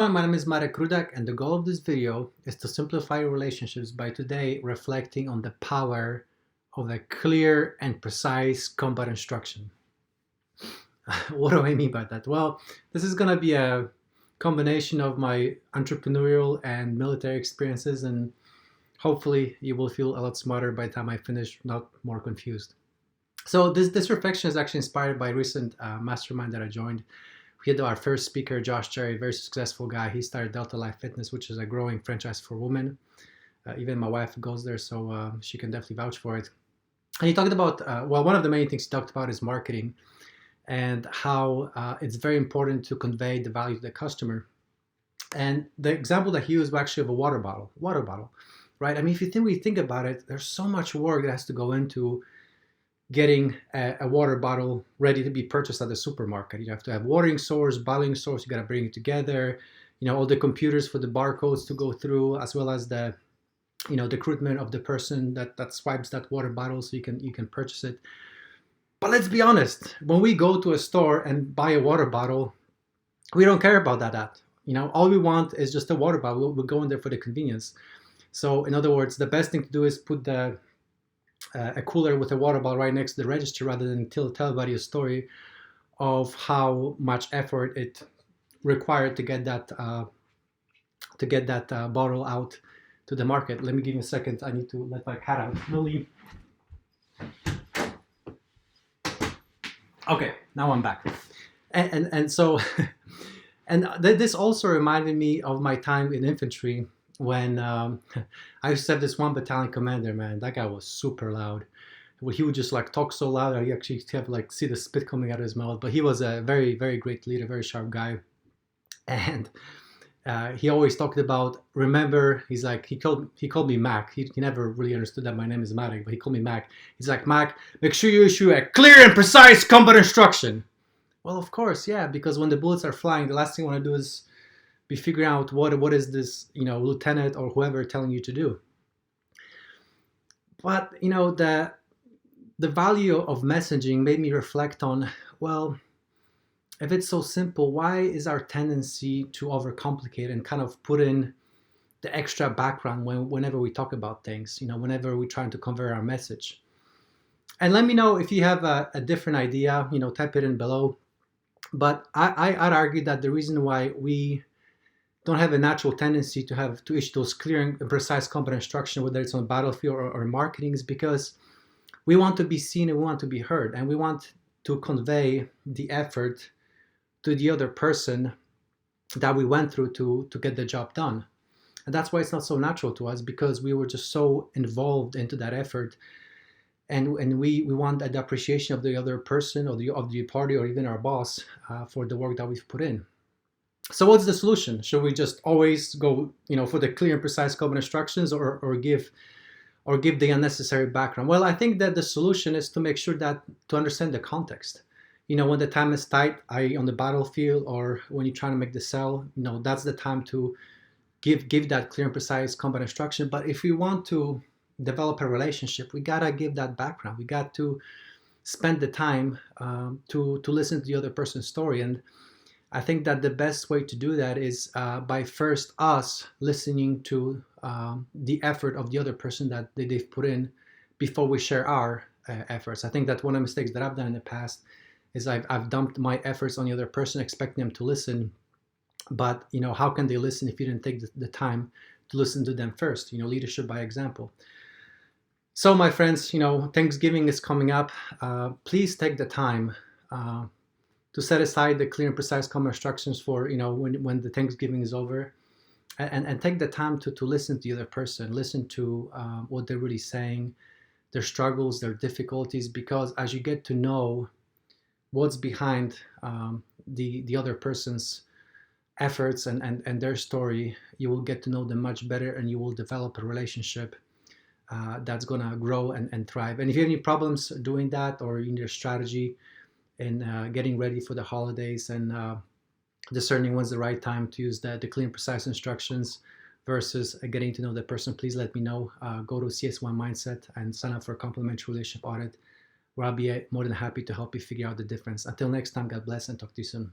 My name is Marek Rudak, and the goal of this video is to simplify your relationships by today reflecting on the power of a clear and precise combat instruction. What do I mean by that? Well, this is going to be a combination of my entrepreneurial and military experiences, and hopefully you will feel a lot smarter by the time I finish, not more confused. So this reflection is actually inspired by a recent mastermind that I joined. We had our first speaker, Josh Cherry, very successful guy. He started Delta Life Fitness, which is a growing franchise for women. Even my wife goes there, so she can definitely vouch for it. And he talked about, one of the main things he talked about is marketing and how it's very important to convey the value to the customer. And the example that he used was actually of a water bottle, right? I mean, if you think about it, there's so much work that has to go into getting a water bottle ready to be purchased at the supermarket. You have to have watering source, bottling source, you got to bring it together, all the computers for the barcodes to go through, as well as the the recruitment of the person that swipes that water bottle so you can purchase it. But let's be honest, when we go to a store and buy a water bottle, we don't care about that. All we want is just a water bottle. We're going there for the convenience. So in other words, the best thing to do is put a cooler with a water bottle right next to the register rather than tell everybody a story of how much effort it required to get that bottle out to the market. Let me give you a second. I need to let my cat out. Lily. Okay, now I'm back. And so and this also reminded me of my time in infantry when I used to have this one battalion commander, man. That guy was super loud. He would just talk so loud that you actually have see the spit coming out of his mouth. But he was a very, very great leader, very sharp guy. And he always talked about, remember, he's like, he called me Mac. He never really understood that my name is Marek, but he called me Mac. He's like, Mac, make sure you issue a clear and precise combat instruction. Well, of course, yeah, because when the bullets are flying, the last thing you want to do is be figuring out what is this, lieutenant or whoever telling you to do. But, the value of messaging made me reflect on, well, if it's so simple, why is our tendency to overcomplicate and kind of put in the extra background whenever we talk about things, whenever we're trying to convey our message? And let me know if you have a different idea, type it in below. But I'd argue that the reason why we don't have a natural tendency to issue those clear and precise combat instruction, whether it's on battlefield or marketing, is because we want to be seen and we want to be heard, and we want to convey the effort to the other person that we went through to get the job done. And that's why it's not so natural to us, because we were just so involved into that effort, and we want the appreciation of the other person or of the party or even our boss for the work that we've put in. So what's the solution? Should we just always go, for the clear and precise combat instructions, or give the unnecessary background? Well, I think that the solution is to make sure to understand the context. When the time is tight, on the battlefield, or when you're trying to make the sell, that's the time to give that clear and precise combat instruction. But if we want to develop a relationship, we gotta give that background. We got to spend the time to listen to the other person's story. And I think that the best way to do that is by first us listening to the effort of the other person that they've put in before we share our efforts. I think that one of the mistakes that I've done in the past is I've dumped my efforts on the other person, expecting them to listen. But how can they listen if you didn't take the time to listen to them first? Leadership by example. So my friends, Thanksgiving is coming up. Please take the time to set aside the clear and precise combat instructions for when the Thanksgiving is over, and take the time to listen to the other person, listen to what they're really saying, their struggles, their difficulties, because as you get to know what's behind the other person's efforts and their story, you will get to know them much better, and you will develop a relationship that's going to grow and thrive. And if you have any problems doing that, or you need a strategy in getting ready for the holidays and discerning when's the right time to use the clear and precise instructions versus getting to know the person, please let me know. Go to CS1 Mindset and sign up for a complimentary relationship audit, where I'll be more than happy to help you figure out the difference. Until next time, God bless and talk to you soon.